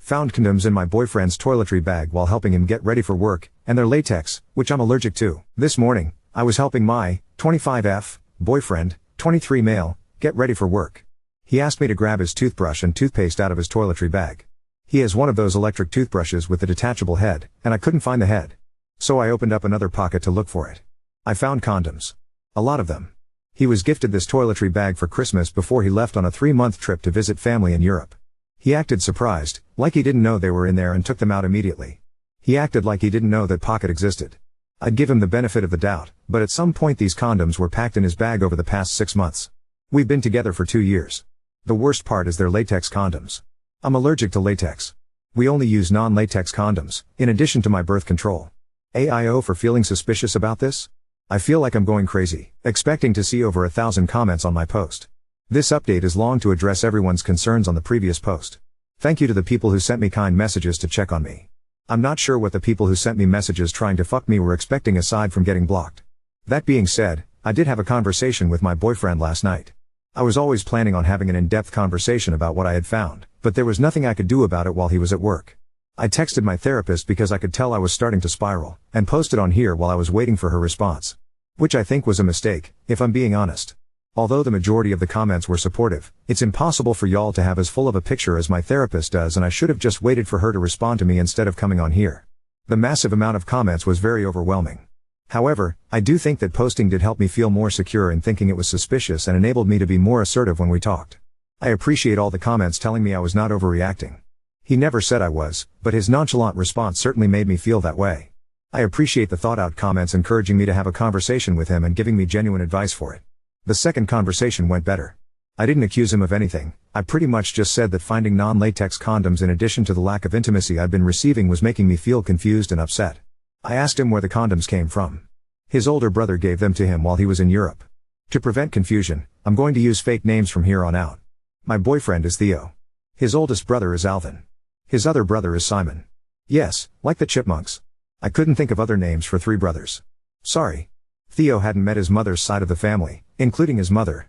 Found condoms in my boyfriend's toiletry bag while helping him get ready for work, and they're latex, which I'm allergic to. This morning, I was helping my 25F boyfriend, 23 male, get ready for work. He asked me to grab his toothbrush and toothpaste out of his toiletry bag. He has one of those electric toothbrushes with the detachable head, and I couldn't find the head. So I opened up another pocket to look for it. I found condoms. A lot of them. He was gifted this toiletry bag for Christmas before he left on a 3-month trip to visit family in Europe. He acted surprised, like he didn't know they were in there, and took them out immediately. He acted like he didn't know that pocket existed. I'd give him the benefit of the doubt, but at some point these condoms were packed in his bag over the past 6 months. We've been together for 2 years. The worst part is they're latex condoms. I'm allergic to latex. We only use non-latex condoms, in addition to my birth control. AIO for feeling suspicious about this? I feel like I'm going crazy, expecting to see over 1,000 comments on my post. This update is long to address everyone's concerns on the previous post. Thank you to the people who sent me kind messages to check on me. I'm not sure what the people who sent me messages trying to fuck me were expecting aside from getting blocked. That being said, I did have a conversation with my boyfriend last night. I was always planning on having an in-depth conversation about what I had found, but there was nothing I could do about it while he was at work. I texted my therapist because I could tell I was starting to spiral, and posted on here while I was waiting for her response. Which I think was a mistake, if I'm being honest. Although the majority of the comments were supportive, it's impossible for y'all to have as full of a picture as my therapist does, and I should have just waited for her to respond to me instead of coming on here. The massive amount of comments was very overwhelming. However, I do think that posting did help me feel more secure in thinking it was suspicious and enabled me to be more assertive when we talked. I appreciate all the comments telling me I was not overreacting. He never said I was, but his nonchalant response certainly made me feel that way. I appreciate the thought-out comments encouraging me to have a conversation with him and giving me genuine advice for it. The second conversation went better. I didn't accuse him of anything, I pretty much just said that finding non-latex condoms in addition to the lack of intimacy I'd been receiving was making me feel confused and upset. I asked him where the condoms came from. His older brother gave them to him while he was in Europe. To prevent confusion, I'm going to use fake names from here on out. My boyfriend is Theo. His oldest brother is Alvin. His other brother is Simon. Yes, like the Chipmunks. I couldn't think of other names for 3 brothers. Sorry. Theo hadn't met his mother's side of the family, including his mother,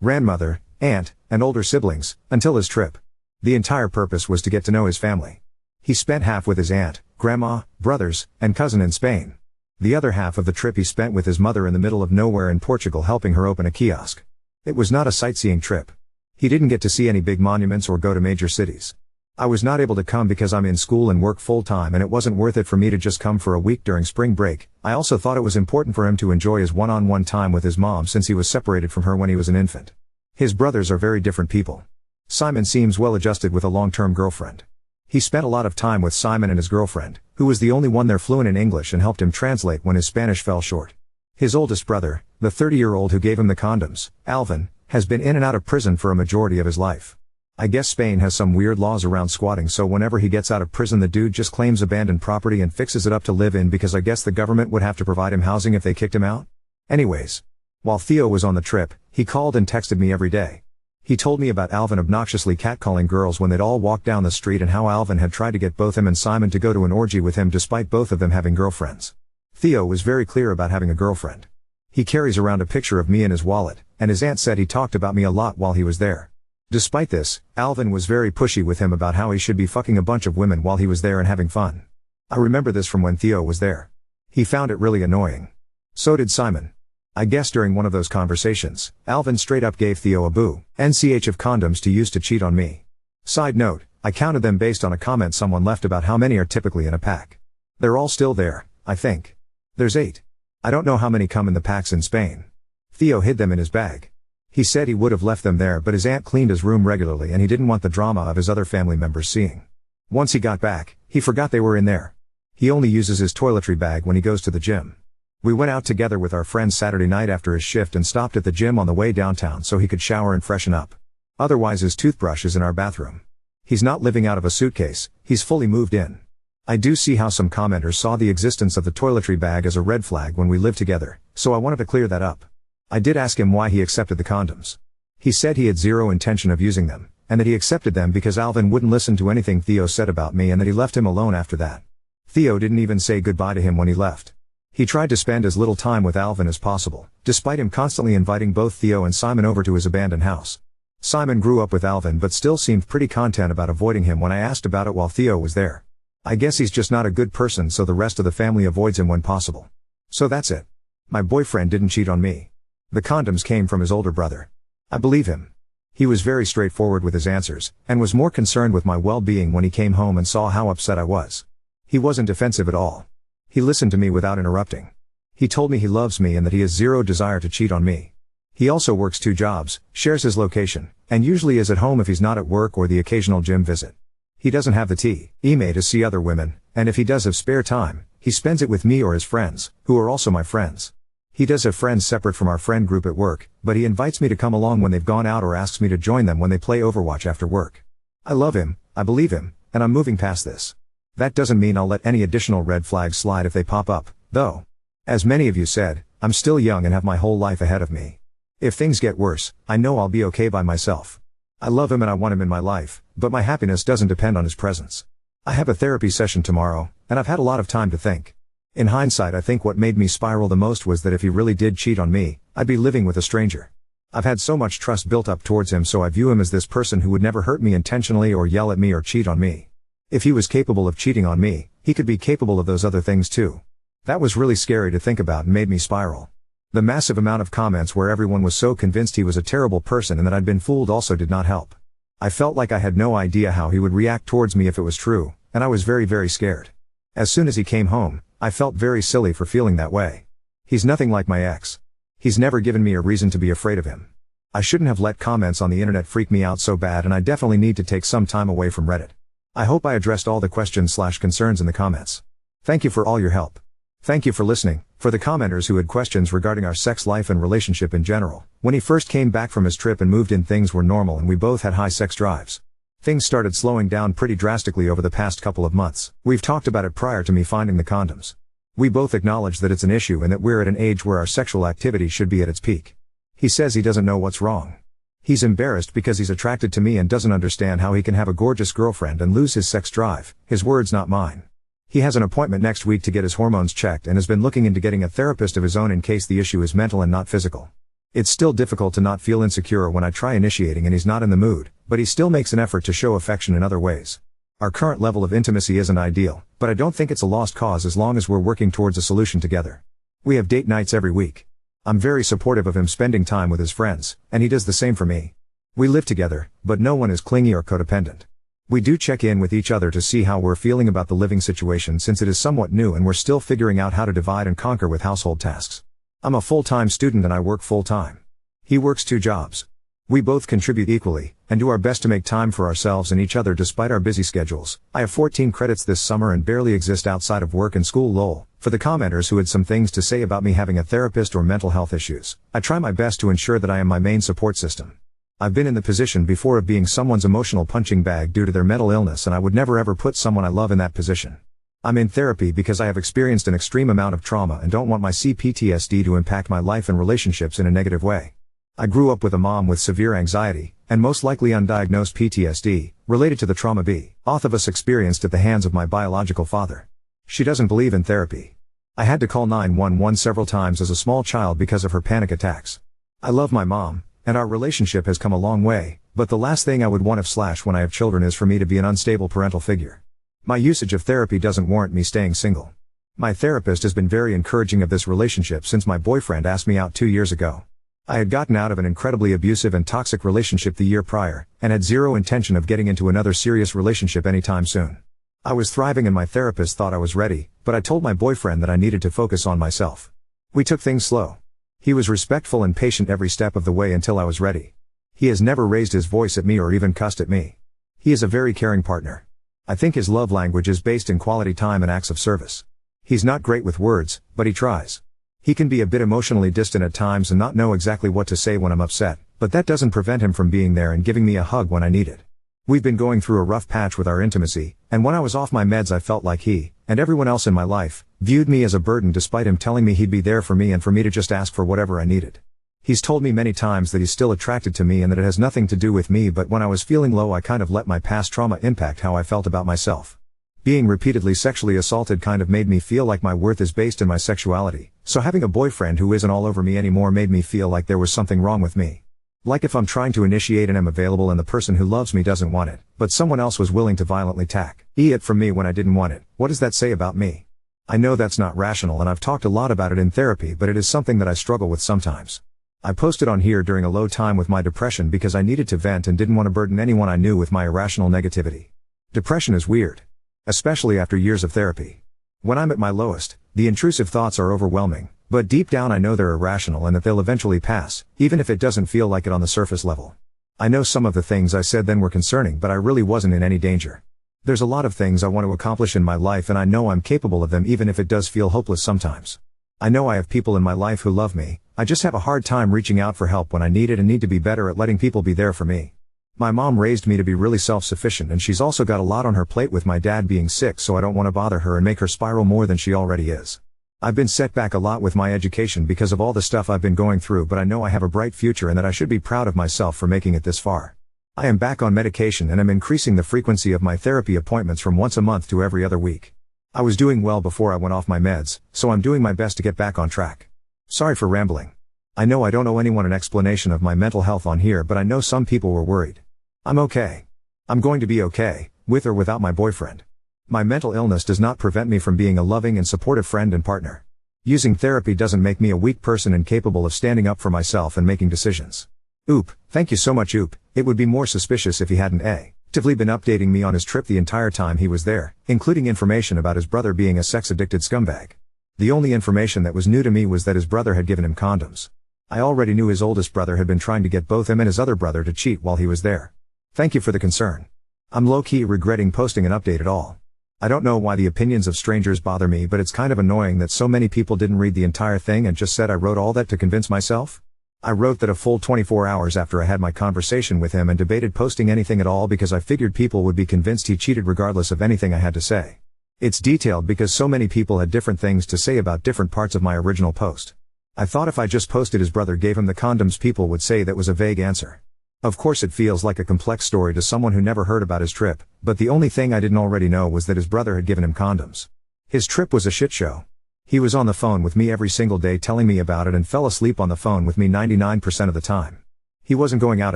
grandmother, aunt, and older siblings, until his trip. The entire purpose was to get to know his family. He spent half with his aunt, grandma, brothers, and cousin in Spain. The other half of the trip he spent with his mother in the middle of nowhere in Portugal, helping her open a kiosk. It was not a sightseeing trip. He didn't get to see any big monuments or go to major cities. I was not able to come because I'm in school and work full-time, and it wasn't worth it for me to just come for a week during spring break. I also thought it was important for him to enjoy his one-on-one time with his mom since he was separated from her when he was an infant. His brothers are very different people. Simon seems well adjusted with a long-term girlfriend. He spent a lot of time with Simon and his girlfriend, who was the only one there fluent in English, and helped him translate when his Spanish fell short. His oldest brother, the 30-year-old who gave him the condoms, Alvin, has been in and out of prison for a majority of his life. I guess Spain has some weird laws around squatting, so whenever he gets out of prison the dude just claims abandoned property and fixes it up to live in, because I guess the government would have to provide him housing if they kicked him out. Anyways. While Theo was on the trip, he called and texted me every day. He told me about Alvin obnoxiously catcalling girls when they'd all walk down the street, and how Alvin had tried to get both him and Simon to go to an orgy with him despite both of them having girlfriends. Theo was very clear about having a girlfriend. He carries around a picture of me in his wallet, and his aunt said he talked about me a lot while he was there. Despite this, Alvin was very pushy with him about how he should be fucking a bunch of women while he was there and having fun. I remember this from when Theo was there. He found it really annoying. So did Simon. I guess during one of those conversations, Alvin straight up gave Theo a nch of condoms to use to cheat on me. Side note, I counted them based on a comment someone left about how many are typically in a pack. They're all still there, I think. There's 8. I don't know how many come in the packs in Spain. Theo hid them in his bag. He said he would have left them there, but his aunt cleaned his room regularly and he didn't want the drama of his other family members seeing. Once he got back, he forgot they were in there. He only uses his toiletry bag when he goes to the gym. We went out together with our friends Saturday night after his shift and stopped at the gym on the way downtown so he could shower and freshen up. Otherwise his toothbrush is in our bathroom. He's not living out of a suitcase, he's fully moved in. I do see how some commenters saw the existence of the toiletry bag as a red flag when we lived together, so I wanted to clear that up. I did ask him why he accepted the condoms. He said he had zero intention of using them, and that he accepted them because Alvin wouldn't listen to anything Theo said about me and that he left him alone after that. Theo didn't even say goodbye to him when he left. He tried to spend as little time with Alvin as possible, despite him constantly inviting both Theo and Simon over to his abandoned house. Simon grew up with Alvin but still seemed pretty content about avoiding him when I asked about it while Theo was there. I guess he's just not a good person, so the rest of the family avoids him when possible. So that's it. My boyfriend didn't cheat on me. The condoms came from his older brother. I believe him. He was very straightforward with his answers, and was more concerned with my well-being when he came home and saw how upset I was. He wasn't defensive at all. He listened to me without interrupting. He told me he loves me and that he has zero desire to cheat on me. He also works 2 jobs, shares his location, and usually is at home if he's not at work or the occasional gym visit. He doesn't have the time to see other women, and if he does have spare time, he spends it with me or his friends, who are also my friends. He does have friends separate from our friend group at work, but he invites me to come along when they've gone out or asks me to join them when they play Overwatch after work. I love him, I believe him, and I'm moving past this. That doesn't mean I'll let any additional red flags slide if they pop up, though. As many of you said, I'm still young and have my whole life ahead of me. If things get worse, I know I'll be okay by myself. I love him and I want him in my life, but my happiness doesn't depend on his presence. I have a therapy session tomorrow, and I've had a lot of time to think. In hindsight, I think what made me spiral the most was that if he really did cheat on me, I'd be living with a stranger. I've had so much trust built up towards him, so I view him as this person who would never hurt me intentionally or yell at me or cheat on me. If he was capable of cheating on me, he could be capable of those other things too. That was really scary to think about and made me spiral. The massive amount of comments where everyone was so convinced he was a terrible person and that I'd been fooled also did not help. I felt like I had no idea how he would react towards me if it was true, and I was very, very scared. As soon as he came home, I felt very silly for feeling that way. He's nothing like my ex. He's never given me a reason to be afraid of him. I shouldn't have let comments on the internet freak me out so bad, and I definitely need to take some time away from Reddit. I hope I addressed all the questions/concerns in the comments. Thank you for all your help. Thank you for listening. For the commenters who had questions regarding our sex life and relationship in general, when he first came back from his trip and moved in, things were normal and we both had high sex drives. Things started slowing down pretty drastically over the past couple of months. We've talked about it prior to me finding the condoms. We both acknowledge that it's an issue and that we're at an age where our sexual activity should be at its peak. He says he doesn't know what's wrong. He's embarrassed because he's attracted to me and doesn't understand how he can have a gorgeous girlfriend and lose his sex drive. His words, not mine. He has an appointment next week to get his hormones checked and has been looking into getting a therapist of his own in case the issue is mental and not physical. It's still difficult to not feel insecure when I try initiating and he's not in the mood, but he still makes an effort to show affection in other ways. Our current level of intimacy isn't ideal, but I don't think it's a lost cause as long as we're working towards a solution together. We have date nights every week. I'm very supportive of him spending time with his friends, and he does the same for me. We live together, but no one is clingy or codependent. We do check in with each other to see how we're feeling about the living situation since it is somewhat new and we're still figuring out how to divide and conquer with household tasks. I'm a full-time student and I work full-time. He works 2 jobs. We both contribute equally, and do our best to make time for ourselves and each other despite our busy schedules. I have 14 credits this summer and barely exist outside of work and school. Lol. For the commenters who had some things to say about me having a therapist or mental health issues, I try my best to ensure that I am my main support system. I've been in the position before of being someone's emotional punching bag due to their mental illness, and I would never ever put someone I love in that position. I'm in therapy because I have experienced an extreme amount of trauma and don't want my CPTSD to impact my life and relationships in a negative way. I grew up with a mom with severe anxiety, and most likely undiagnosed PTSD, related to the trauma both of us experienced at the hands of my biological father. She doesn't believe in therapy. I had to call 911 several times as a small child because of her panic attacks. I love my mom, and our relationship has come a long way, but the last thing I would want when I have children is for me to be an unstable parental figure. My usage of therapy doesn't warrant me staying single. My therapist has been very encouraging of this relationship since my boyfriend asked me out 2 years ago. I had gotten out of an incredibly abusive and toxic relationship the year prior, and had zero intention of getting into another serious relationship anytime soon. I was thriving and my therapist thought I was ready, but I told my boyfriend that I needed to focus on myself. We took things slow. He was respectful and patient every step of the way until I was ready. He has never raised his voice at me or even cussed at me. He is a very caring partner. I think his love language is based in quality time and acts of service. He's not great with words, but he tries. He can be a bit emotionally distant at times and not know exactly what to say when I'm upset, but that doesn't prevent him from being there and giving me a hug when I need it. We've been going through a rough patch with our intimacy, and when I was off my meds I felt like he, and everyone else in my life, viewed me as a burden despite him telling me he'd be there for me and for me to just ask for whatever I needed. He's told me many times that he's still attracted to me and that it has nothing to do with me, but when I was feeling low I kind of let my past trauma impact how I felt about myself. Being repeatedly sexually assaulted kind of made me feel like my worth is based in my sexuality, so having a boyfriend who isn't all over me anymore made me feel like there was something wrong with me. Like if I'm trying to initiate and am available and the person who loves me doesn't want it, but someone else was willing to violently tack it from me when I didn't want it, what does that say about me? I know that's not rational and I've talked a lot about it in therapy, but it is something that I struggle with sometimes. I posted on here during a low time with my depression because I needed to vent and didn't want to burden anyone I knew with my irrational negativity. Depression is weird. Especially after years of therapy. When I'm at my lowest, the intrusive thoughts are overwhelming, but deep down I know they're irrational and that they'll eventually pass, even if it doesn't feel like it on the surface level. I know some of the things I said then were concerning, but I really wasn't in any danger. There's a lot of things I want to accomplish in my life and I know I'm capable of them even if it does feel hopeless sometimes. I know I have people in my life who love me, I just have a hard time reaching out for help when I need it and need to be better at letting people be there for me. My mom raised me to be really self-sufficient and she's also got a lot on her plate with my dad being sick, so I don't want to bother her and make her spiral more than she already is. I've been set back a lot with my education because of all the stuff I've been going through, but I know I have a bright future and that I should be proud of myself for making it this far. I am back on medication and am increasing the frequency of my therapy appointments from once a month to every other week. I was doing well before I went off my meds, so I'm doing my best to get back on track. Sorry for rambling. I know I don't owe anyone an explanation of my mental health on here, but I know some people were worried. I'm okay. I'm going to be okay, with or without my boyfriend. My mental illness does not prevent me from being a loving and supportive friend and partner. Using therapy doesn't make me a weak person incapable of standing up for myself and making decisions. Oop, thank you so much Oop. It would be more suspicious if he hadn't actively been updating me on his trip the entire time he was there, including information about his brother being a sex-addicted scumbag. The only information that was new to me was that his brother had given him condoms. I already knew his oldest brother had been trying to get both him and his other brother to cheat while he was there. Thank you for the concern. I'm low-key regretting posting an update at all. I don't know why the opinions of strangers bother me, but it's kind of annoying that so many people didn't read the entire thing and just said I wrote all that to convince myself. I wrote that a full 24 hours after I had my conversation with him and debated posting anything at all because I figured people would be convinced he cheated regardless of anything I had to say. It's detailed because so many people had different things to say about different parts of my original post. I thought if I just posted his brother gave him the condoms, people would say that was a vague answer. Of course it feels like a complex story to someone who never heard about his trip, but the only thing I didn't already know was that his brother had given him condoms. His trip was a shit show. He was on the phone with me every single day telling me about it and fell asleep on the phone with me 99% of the time. He wasn't going out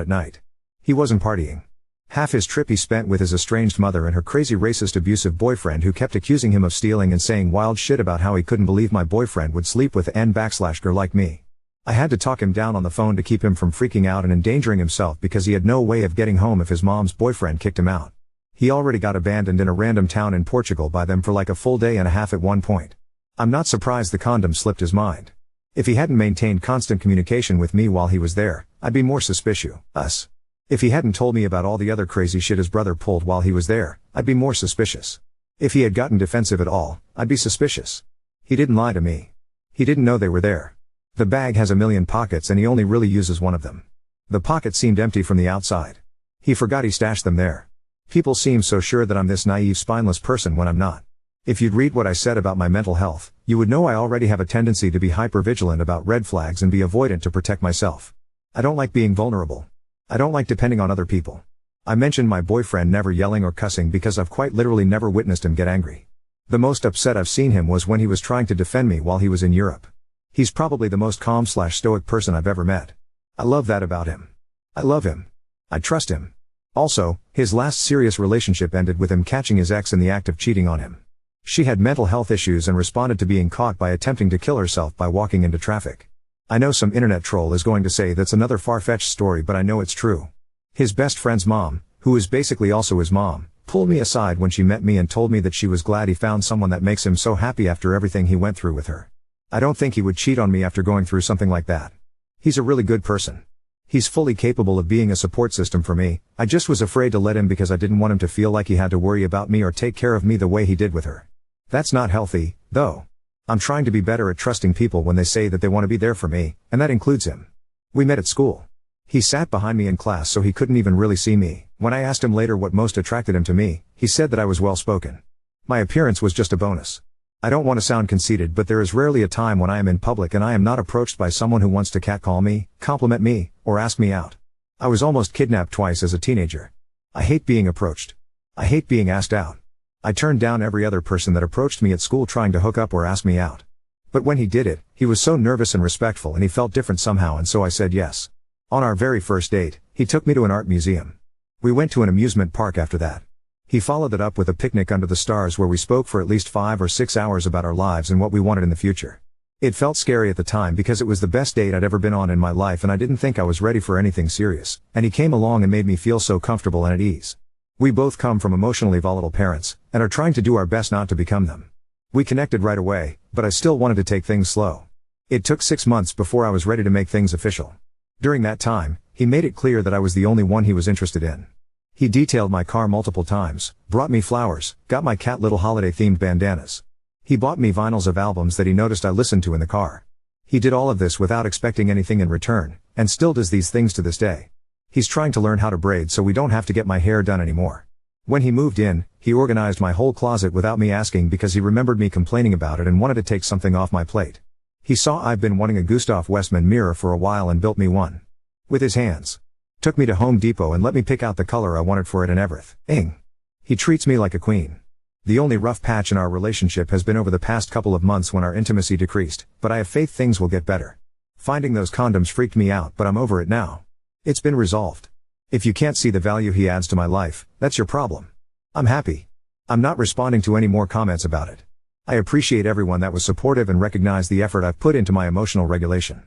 at night. He wasn't partying. Half his trip he spent with his estranged mother and her crazy racist abusive boyfriend who kept accusing him of stealing and saying wild shit about how he couldn't believe my boyfriend would sleep with n/girl like me. I had to talk him down on the phone to keep him from freaking out and endangering himself because he had no way of getting home if his mom's boyfriend kicked him out. He already got abandoned in a random town in Portugal by them for like a full day and a half at one point. I'm not surprised the condom slipped his mind. If he hadn't maintained constant communication with me while he was there, I'd be more suspicious. If he hadn't told me about all the other crazy shit his brother pulled while he was there, I'd be more suspicious. If he had gotten defensive at all, I'd be suspicious. He didn't lie to me. He didn't know they were there. The bag has a million pockets and he only really uses one of them. The pocket seemed empty from the outside. He forgot he stashed them there. People seem so sure that I'm this naive, spineless person when I'm not. If you'd read what I said about my mental health, you would know I already have a tendency to be hypervigilant about red flags and be avoidant to protect myself. I don't like being vulnerable. I don't like depending on other people. I mentioned my boyfriend never yelling or cussing because I've quite literally never witnessed him get angry. The most upset I've seen him was when he was trying to defend me while he was in Europe. He's probably the most calm/stoic person I've ever met. I love that about him. I love him. I trust him. Also, his last serious relationship ended with him catching his ex in the act of cheating on him. She had mental health issues and responded to being caught by attempting to kill herself by walking into traffic. I know some internet troll is going to say that's another far-fetched story, but I know it's true. His best friend's mom, who is basically also his mom, pulled me aside when she met me and told me that she was glad he found someone that makes him so happy after everything he went through with her. I don't think he would cheat on me after going through something like that. He's a really good person. He's fully capable of being a support system for me. I just was afraid to let him because I didn't want him to feel like he had to worry about me or take care of me the way he did with her. That's not healthy, though. I'm trying to be better at trusting people when they say that they want to be there for me, and that includes him. We met at school. He sat behind me in class so he couldn't even really see me. When I asked him later what most attracted him to me, he said that I was well-spoken. My appearance was just a bonus. I don't want to sound conceited, but there is rarely a time when I am in public and I am not approached by someone who wants to catcall me, compliment me, or ask me out. I was almost kidnapped twice as a teenager. I hate being approached. I hate being asked out. I turned down every other person that approached me at school trying to hook up or ask me out. But when he did it, he was so nervous and respectful and he felt different somehow, and so I said yes. On our very first date, he took me to an art museum. We went to an amusement park after that. He followed it up with a picnic under the stars where we spoke for at least 5 or 6 hours about our lives and what we wanted in the future. It felt scary at the time because it was the best date I'd ever been on in my life and I didn't think I was ready for anything serious, and he came along and made me feel so comfortable and at ease. We both come from emotionally volatile parents, and are trying to do our best not to become them. We connected right away, but I still wanted to take things slow. It took 6 months before I was ready to make things official. During that time, he made it clear that I was the only one he was interested in. He detailed my car multiple times, brought me flowers, got my cat little holiday-themed bandanas. He bought me vinyls of albums that he noticed I listened to in the car. He did all of this without expecting anything in return, and still does these things to this day. He's trying to learn how to braid so we don't have to get my hair done anymore. When he moved in, he organized my whole closet without me asking because he remembered me complaining about it and wanted to take something off my plate. He saw I've been wanting a Gustav Westman mirror for a while and built me one. With his hands. Took me to Home Depot and let me pick out the color I wanted for it and everything. He treats me like a queen. The only rough patch in our relationship has been over the past couple of months when our intimacy decreased, but I have faith things will get better. Finding those condoms freaked me out, but I'm over it now. It's been resolved. If you can't see the value he adds to my life, that's your problem. I'm happy. I'm not responding to any more comments about it. I appreciate everyone that was supportive and recognized the effort I've put into my emotional regulation.